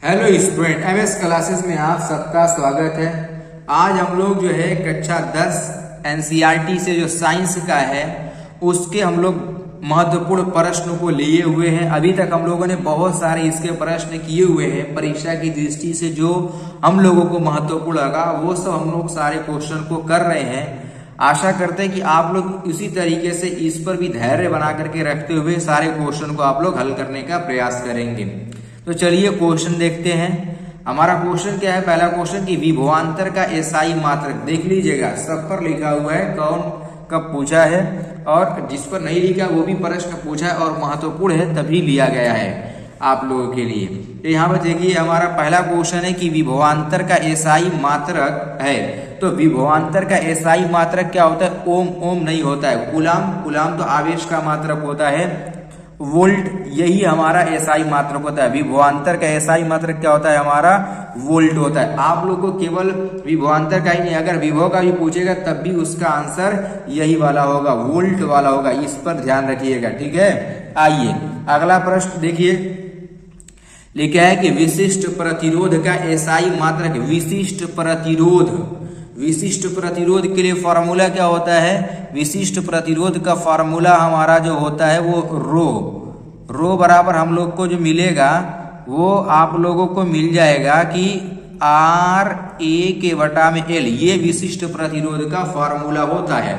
Hello student, MS classes में आप सबका स्वागत है। आज हम लोग जो है कक्षा 10 एनसीईआरटी से जो साइंस का है उसके हम लोग महत्वपूर्ण प्रश्न को लिए हुए हैं। अभी तक हम लोगों ने बहुत सारे इसके प्रश्न किए हुए हैं। परीक्षा की दृष्टि से जो हम लोगों को महत्वपूर्ण लगा वो सब हम लोग सारे क्वेश्चन को कर रहे हैं। आशा करते हैं कि आप लोग इसी तरीके से इस पर भी धैर्य बना करके रखते हुए सारे क्वेश्चन को आप लोग हल करने का प्रयास करेंगे। तो चलिए क्वेश्चन देखते हैं। हमारा क्वेश्चन क्या है? पहला क्वेश्चन कि विभवांतर का एसआई मात्रक देख लीजिएगा, सब पर लिखा हुआ है कौन कब पूछा है, और जिस पर नहीं लिखा वो भी प्रश्न पूछा है और महत्वपूर्ण है तभी लिया गया है आप लोगों के लिए। तो यहाँ पर देखिए हमारा पहला क्वेश्चन है कि विभवांतर का एसआई मात्रक है। तो विभवांतर का एसआई मात्रक क्या होता है? ओम ओम नहीं होता है, कुलाम तो आवेश का मात्रक होता है। वोल्ट यही हमारा एसआई मात्रक होता है। विभवांतर का एसआई मात्रक क्या होता है? हमारा वोल्ट होता है। आप लोग को केवल विभवांतर का ही नहीं, अगर विभव का भी पूछेगा तब भी उसका आंसर यही वाला होगा, वोल्ट वाला होगा। इस पर ध्यान रखिएगा, ठीक है। आइए अगला प्रश्न देखिए, लिखा है कि विशिष्ट प्रतिरोध का एसआई मात्रक। विशिष्ट प्रतिरोध के लिए फॉर्मूला क्या होता है? विशिष्ट प्रतिरोध का फॉर्मूला हमारा जो होता है वो रो बराबर हम लोग को जो मिलेगा वो आप लोगों को मिल जाएगा कि RA/L। ये विशिष्ट प्रतिरोध का फॉर्मूला होता है।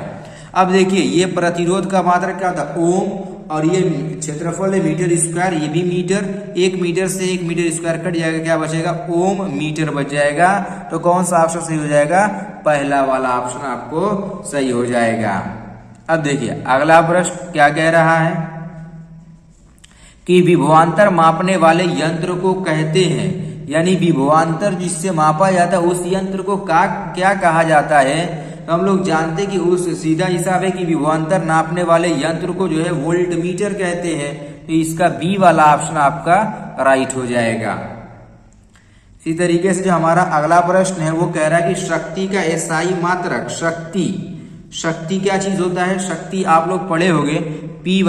अब देखिए ये प्रतिरोध का मात्रक क्या होता है? ओम, और ये क्षेत्रफल है मीटर स्क्वायर, ये भी मीटर। 1 मीटर से 1 मीटर स्क्वायर कट जाएगा, क्या बचेगा? ओम मीटर बच जाएगा। तो कौन सा ऑप्शन सही हो जाएगा? पहला वाला ऑप्शन आपको सही हो जाएगा। अब देखिए अगला प्रश्न क्या कह रहा है कि विभवांतर मापने वाले यंत्र को कहते हैं, यानी विभवांतर जिससे मापा जाता है उस यंत्र को क्या कहा जाता है? तो हम लोग जानते हैं कि उस सीधा हिसाब है कि विभवांतर नापने वाले यंत्र को जो है वोल्ट मीटर कहते हैं। तो इसका बी वाला ऑप्शन आपका राइट हो जाएगा। इसी तरीके से जो हमारा अगला प्रश्न है वो कह रहा है कि शक्ति का एसआई मात्रक। शक्ति क्या चीज होता है? शक्ति आप लोग पढ़े होंगे, P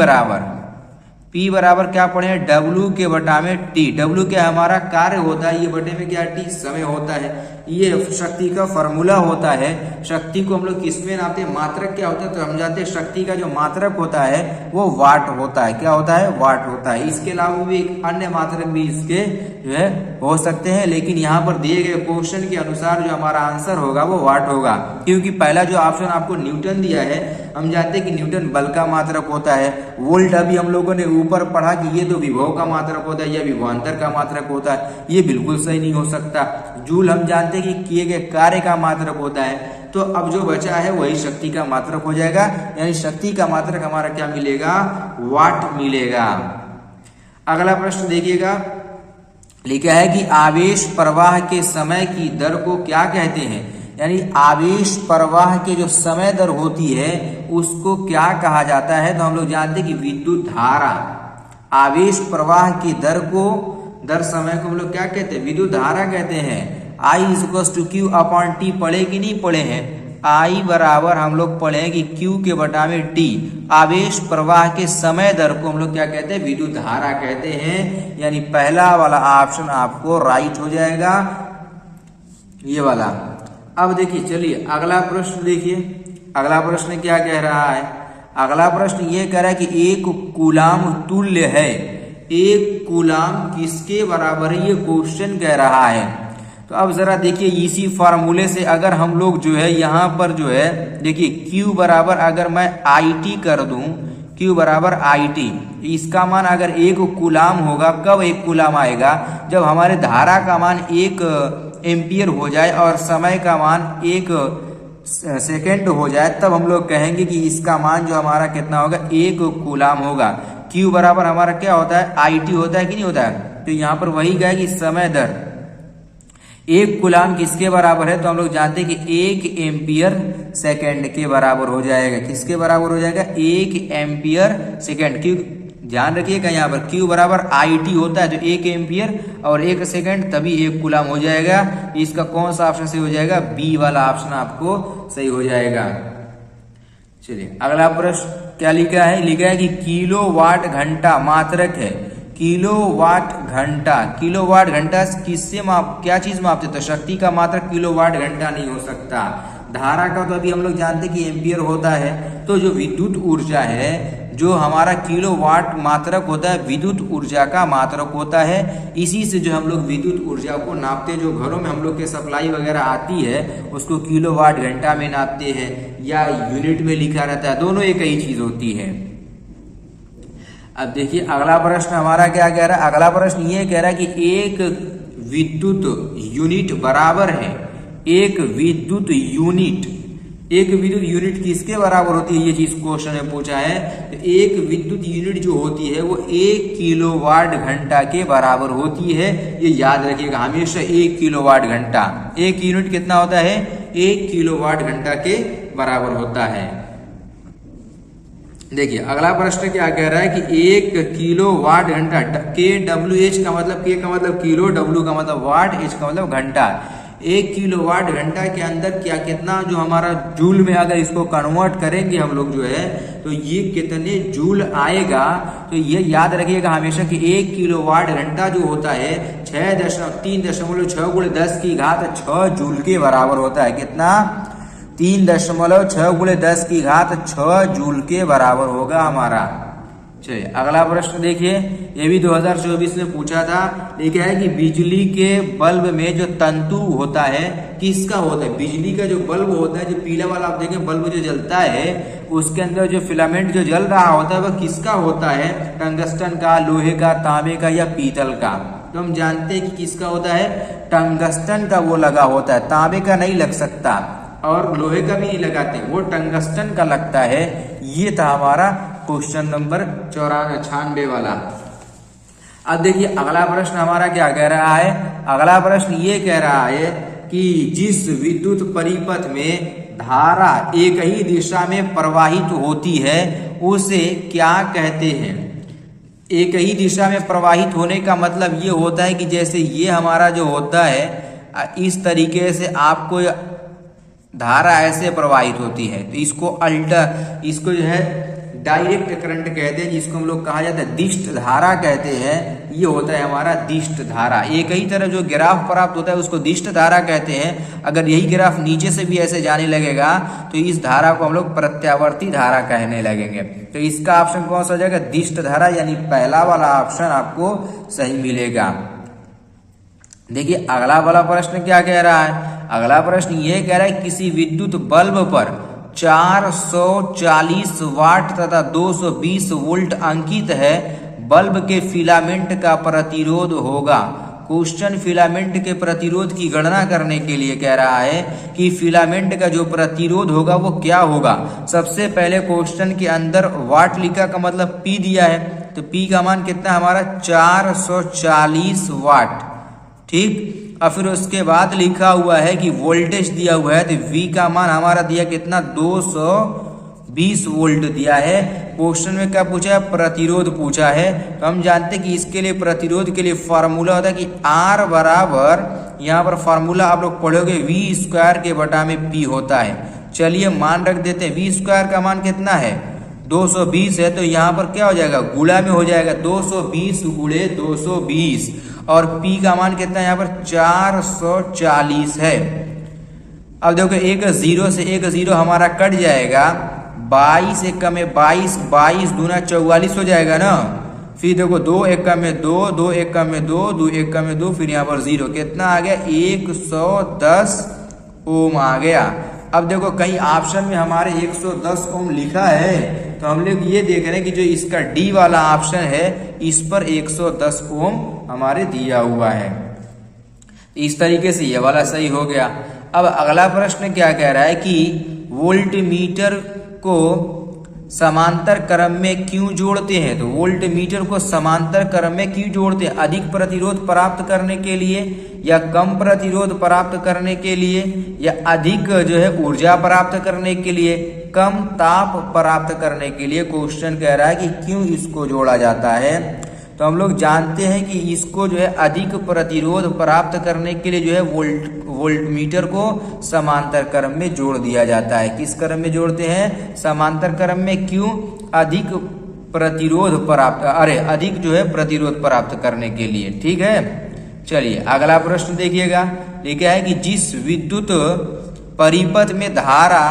बराबर क्या पढ़े हैं? W के बटा में T। W क्या हमारा कार्य होता है, ये बटे में क्या T समय होता है। ये शक्ति का फॉर्मूला होता है। शक्ति को हम लोग किसमें नापते हैं? मात्रक क्या होता है? तो हम जानते हैं शक्ति का जो मात्रक होता है वो वाट होता है। क्या होता है? वाट होता है। इसके अलावा भी एक अन्य मात्रक भी इसके जो है हो सकते हैं, लेकिन यहाँ पर दिए गए क्वेश्चन के अनुसार जो हमारा आंसर होगा वो वाट होगा, क्योंकि पहला जो ऑप्शन आपको न्यूटन दिया है, हम जानते हैं कि न्यूटन बल का मात्रक होता है। वोल्ट अभी हम लोगों ने ऊपर पढ़ा कि ये तो विभव का मात्रक होता है या विभवांतर का मात्रक होता है, ये बिल्कुल सही नहीं हो सकता। जूल हम जानते हैं कि किए गए कार्य का मात्रक होता है। तो अब जो बचा है वही शक्ति का मात्रक हो जाएगा, यानी शक्ति का मात्रक हमारा क्या मिलेगा? वाट मिलेगा। अगला प्रश्न देखिएगा, लिखा है कि आवेश प्रवाह के समय की दर को क्या कहते हैं? यानी आवेश प्रवाह के जो समय दर होती है उसको क्या कहा जाता है? तो हम लोग जानते हैं कि विद्युत धारा। आवेश प्रवाह की दर समय को हम लोग क्या कहते हैं? विद्युत धारा कहते हैं। I=Q/T पढ़े कि नहीं पढ़े हैं? I बराबर हम लोग पढ़े हैं कि Q के बटा में T। आवेश प्रवाह के समय दर को हम लोग क्या कहते हैं? विद्युत धारा कहते हैं। यानी पहला वाला ऑप्शन आपको राइट हो जाएगा, ये वाला। अब देखिए चलिए अगला प्रश्न देखिए, अगला प्रश्न क्या कह रहा है? अगला प्रश्न ये कह रहा है कि 1 कूलाम तुल्य है। 1 कूलाम किसके बराबर है? ये क्वेश्चन कह रहा है। तो अब जरा देखिए इसी फार्मूले से अगर हम लोग जो है यहाँ पर जो है देखिए Q बराबर अगर मैं IT कर दूं, Q बराबर IT, इसका मान अगर 1 कूलाम होगा, कब 1 कूलाम आएगा? जब हमारे धारा का मान 1 एम्पियर हो जाए और समय का मान 1 सेकेंड हो जाए, तब हम लोग कहेंगे कि इसका मान जो हमारा कितना होगा? 1 कूलाम होगा। Q बराबर हमारा क्या होता है? IT होता है कि नहीं होता है? तो यहाँ पर वही गया कि समय दर 1 कूलाम किसके बराबर है? तो हम लोग जानते हैं कि 1 एम्पियर सेकेंड के बराबर हो जाएगा। किसके बराबर हो जाएगा? 1 एम्पियर सेकेंड। क्यों ध्यान रखिएगा यहाँ पर Q बराबर IT होता है, जो 1 एम्पियर और 1 सेकेंड, तभी 1 कूलाम हो जाएगा। इसका कौन सा ऑप्शन सही हो जाएगा? बी वाला ऑप्शन आपको सही हो जाएगा। चलिए अगला प्रश्न क्या लिखा है? लिखा है कि किलोवाट घंटा मात्रक है। किलोवाट घंटा। किलोवाट घंटा किससे क्या चीज मापते? तो शक्ति का मात्रक किलोवाट घंटा नहीं हो सकता। धारा का तो अभी हम लोग जानते हैं कि एम्पियर होता है। तो जो विद्युत ऊर्जा है, जो हमारा किलोवाट मात्रक होता है, विद्युत यूनिट का मात्रक होता है। इसी से जो हम लोग विद्युत ऊर्जा को नापते हैं, जो घरों में हम लोग के सप्लाई वगैरह आती है उसको किलोवाट घंटा में नापते हैं या यूनिट में लिखा रहता है, दोनों एक ही चीज होती है। अब देखिए अगला प्रश्न हमारा क्या कह रहा है। अगला प्रश्न ये कह रहा है कि एक विद्युत यूनिट बराबर है, एक विद्युत यूनिट किसके बराबर होती है, ये चीज क्वेश्चन में पूछा है। तो एक विद्युत यूनिट जो होती है वो 1 किलोवाट घंटा के बराबर होती है। ये याद रखिएगा हमेशा, 1 किलोवाट घंटा, एक यूनिट कितना होता है, 1 किलोवाट घंटा के बराबर होता है। देखिए अगला प्रश्न क्या कह रहा है कि 1 किलोवाट घंटा, KWH का मतलब, K का मतलब किलो, W का मतलब वाट, H का मतलब घंटा। 1 किलोवाट घंटा के अंदर क्या कितना जो हमारा जूल में अगर इसको कन्वर्ट करेंगे हम लोग जो है तो ये कितने जूल आएगा। तो ये याद रखिएगा हमेशा कि 1 किलोवाट घंटा जो होता है 3.6 × 10 की घात 6 जूल के बराबर होता है। कितना? 3.6 × 10 की घात 6 जूल के बराबर होगा हमारा। चलिए अगला प्रश्न देखिए, ये भी 2024 में पूछा था। लिखा है कि बिजली के बल्ब में जो तंतु होता है किसका होता है। बिजली का जो बल्ब होता है, जो पीला वाला आप देखें बल्ब जो जलता है, उसके अंदर जो फिलामेंट जो जल रहा होता है वह किसका होता है? टंगस्टन का, लोहे का, तांबे का या पीतल का। तो हम जानते हैं कि किसका होता है, टंगस्टन का वो लगा होता है, तांबे का नहीं लग सकता और लोहे का भी नहीं लगाते, वो टंगस्टन का लगता है। ये था हमारा क्वेश्चन नंबर 96 वाला। अब देखिए अगला प्रश्न हमारा क्या कह रहा है। अगला प्रश्न ये कह रहा है कि जिस विद्युत परिपथ में धारा एक ही दिशा में प्रवाहित होती है उसे क्या कहते हैं। एक ही दिशा में प्रवाहित होने का मतलब ये होता है कि जैसे ये हमारा जो होता है इस तरीके से आपको धारा ऐसे प्रवाहित होती है, तो इसको जो है डायरेक्ट करंट कहते हैं, जिसको हम लोग कहा जाता है दिष्ट धारा कहते हैं। ये होता है हमारा दिष्ट धारा। एक ही तरह जो ग्राफ प्राप्त होता है उसको दिष्ट धारा कहते हैं। अगर यही ग्राफ नीचे से भी ऐसे जाने लगेगा तो इस धारा को हम लोग प्रत्यावर्ती धारा कहने लगेंगे। तो इसका ऑप्शन कौन सा हो जाएगा, दिष्ट धारा, यानी पहला वाला ऑप्शन आपको सही मिलेगा। देखिए अगला वाला प्रश्न क्या कह रहा है। अगला प्रश्न ये कह रहा है किसी विद्युत बल्ब पर 440 वाट तथा 220 वोल्ट अंकित है, बल्ब के फिलामेंट का प्रतिरोध होगा। क्वेश्चन फिलामेंट के प्रतिरोध की गणना करने के लिए कह रहा है कि फिलामेंट का जो प्रतिरोध होगा वो क्या होगा। सबसे पहले क्वेश्चन के अंदर वाट लिखा का मतलब P दिया है, तो P का मान कितना हमारा 440 वाट, ठीक। और फिर उसके बाद लिखा हुआ है कि वोल्टेज दिया हुआ है, तो V का मान हमारा दिया कितना 220 वोल्ट दिया है। क्वेश्चन में क्या पूछा है, प्रतिरोध पूछा है। तो हम जानते हैं कि इसके लिए प्रतिरोध के लिए फॉर्मूला होता है कि R बराबर, यहाँ पर फॉर्मूला आप लोग पढ़ोगे V² के बटा में P होता है। चलिए मान रख देते हैं, V² का मान कितना है 220 है, तो यहाँ पर क्या हो जाएगा, गुणा में हो जाएगा 220 × 220 और P का मान कितना है यहाँ पर 440 है। अब देखो एक 0 से एक 0 हमारा कट जाएगा, 22 एक में 22, 22 दूना 44 हो जाएगा ना। फिर देखो 2 एक में 2, 2 एक में 2, 2 एक में 2, फिर यहाँ पर 0 कितना आ गया 110 ओम आ गया। अब देखो कहीं ऑप्शन में हमारे 110 ओम लिखा है, तो हम लोग ये देख रहे हैं कि जो इसका डी वाला ऑप्शन है इस पर 110 ओम हमारे दिया हुआ है। इस तरीके से ये वाला सही हो गया। अब अगला प्रश्न क्या कह रहा है कि वोल्टमीटर को समांतर क्रम में क्यों जोड़ते हैं। तो वोल्टमीटर को समांतर क्रम में क्यों जोड़ते हैं, अधिक प्रतिरोध प्राप्त करने के लिए या कम प्रतिरोध प्राप्त करने के लिए या अधिक जो है ऊर्जा प्राप्त करने के लिए, कम ताप प्राप्त करने के लिए। क्वेश्चन कह रहा है कि क्यों इसको जोड़ा जाता है। तो हम लोग जानते हैं कि इसको जो है अधिक प्रतिरोध प्राप्त करने के लिए जो है वोल्टमीटर को समांतर क्रम में जोड़ दिया जाता है। किस क्रम में जोड़ते हैं, समांतर क्रम में। क्यों, अधिक प्रतिरोध प्राप्त अधिक जो है प्रतिरोध प्राप्त करने के लिए। ठीक है, चलिए अगला प्रश्न देखिएगा। लिखा है कि जिस विद्युत परिपथ में धारा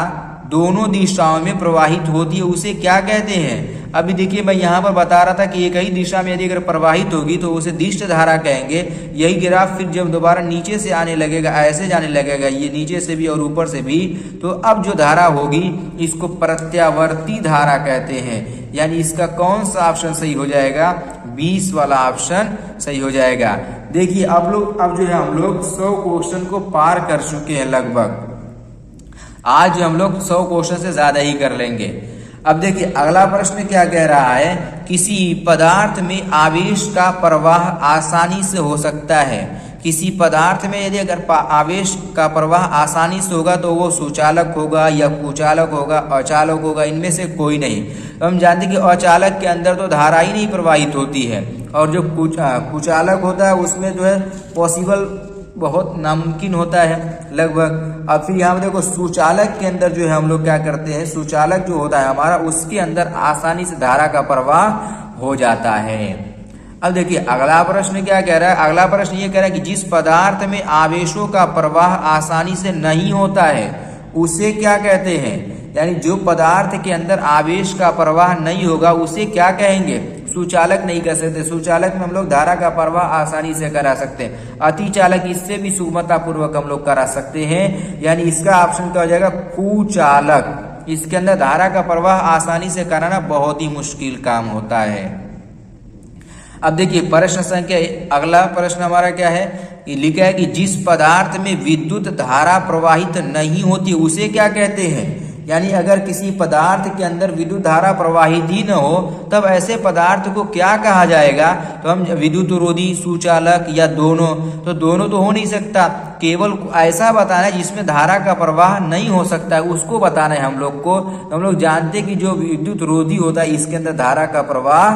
दोनों दिशाओं में प्रवाहित होती है उसे क्या कहते हैं। अभी देखिए मैं यहाँ पर बता रहा था कि एक ही दिशा में यदि अगर प्रवाहित होगी तो उसे दिष्ट धारा कहेंगे। यही ग्राफ फिर जब दोबारा नीचे से आने लगेगा, ऐसे जाने लगेगा, ये नीचे से भी और ऊपर से भी, तो अब जो धारा होगी इसको प्रत्यावर्ती धारा कहते हैं। यानी इसका कौन सा ऑप्शन सही हो जाएगा, 20 वाला ऑप्शन सही हो जाएगा। देखिए अब जो है हम लोग 100 क्वेश्चन को पार कर चुके हैं लगभग। आज हम लोग 100 क्वेश्चन से ज्यादा ही कर लेंगे। अब देखिए अगला प्रश्न क्या कह रहा है, किसी पदार्थ में आवेश का प्रवाह आसानी से हो सकता है। किसी पदार्थ में यदि अगर आवेश का प्रवाह आसानी से होगा तो वो सुचालक होगा या कुचालक होगा, अचालक होगा, इनमें से कोई नहीं। तो हम जानते हैं कि अचालक के अंदर तो धारा ही नहीं प्रवाहित होती है, और जो कुचालक होता है उसमें जो है पॉसिबल बहुत नामुमकिन होता है लगभग। अब फिर यहाँ पे देखो सुचालक के अंदर जो है हम लोग क्या करते हैं, सुचालक जो होता है हमारा उसके अंदर आसानी से धारा का प्रवाह हो जाता है। अब देखिए अगला प्रश्न क्या कह रहा है, अगला प्रश्न ये कह रहा है कि जिस पदार्थ में आवेशों का प्रवाह आसानी से नहीं होता है उसे क्या कहते हैं। यानी जो पदार्थ के अंदर आवेश का प्रवाह नहीं होगा उसे क्या कहेंगे, सुचालक नहीं कह सकते। सुचालक में हम लोग धारा का प्रवाह आसानी से करा सकते हैं। अतिचालक इससे भी सुगमता पूर्वक हम लोग करा सकते हैं। यानी इसका ऑप्शन क्या हो जाएगा, कुचालक। इसके अंदर धारा का प्रवाह आसानी से कराना बहुत ही मुश्किल काम होता है। अब देखिए प्रश्न संख्या अगला प्रश्न हमारा क्या है, लिखा है कि जिस पदार्थ में विद्युत धारा प्रवाहित नहीं होती उसे क्या कहते हैं। यानी अगर किसी पदार्थ के अंदर विद्युत धारा प्रवाहित ही न हो तब ऐसे पदार्थ को क्या कहा जाएगा। तो हम विद्युत रोधी, सुचालक या दोनों, तो दोनों तो हो नहीं सकता, केवल ऐसा बताना है जिसमें धारा का प्रवाह नहीं हो सकता है उसको बताना है हम लोग को। हम लोग जानते हैं कि जो विद्युत रोधी होता है इसके अंदर धारा का प्रवाह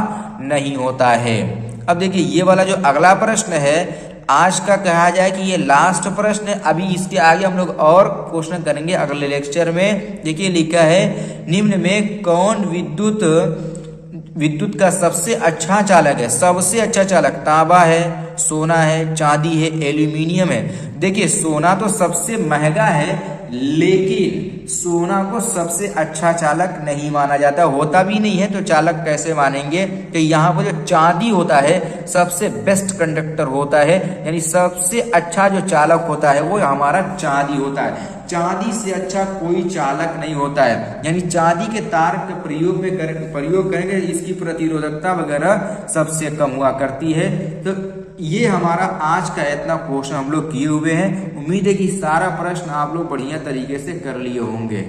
नहीं होता है। अब देखिए ये वाला जो अगला प्रश्न है आज का कहा जाए कि ये लास्ट प्रश्न है। अभी इसके आगे हम लोग और क्वेश्चन करेंगे अगले लेक्चर में। देखिए लिखा है निम्न में कौन विद्युत का सबसे अच्छा चालक है। सबसे अच्छा चालक तांबा है, सोना है, चांदी है, एल्यूमिनियम है। देखिए सोना तो सबसे महंगा है लेकिन सोना को सबसे अच्छा चालक नहीं माना जाता, होता भी नहीं है तो चालक कैसे मानेंगे। तो यहाँ पर जो चांदी होता है सबसे बेस्ट कंडक्टर होता है, यानी सबसे अच्छा जो चालक होता है वो हमारा चांदी होता है। चांदी से अच्छा कोई चालक नहीं होता है। यानी चांदी के तार के प्रयोग करेंगे इसकी प्रतिरोधकता वगैरह सबसे कम हुआ करती है। तो ये हमारा आज का इतना क्वेश्चन हम लोग किए हुए हैं। उम्मीद है कि सारा प्रश्न आप लोग बढ़िया तरीके से कर लिए होंगे।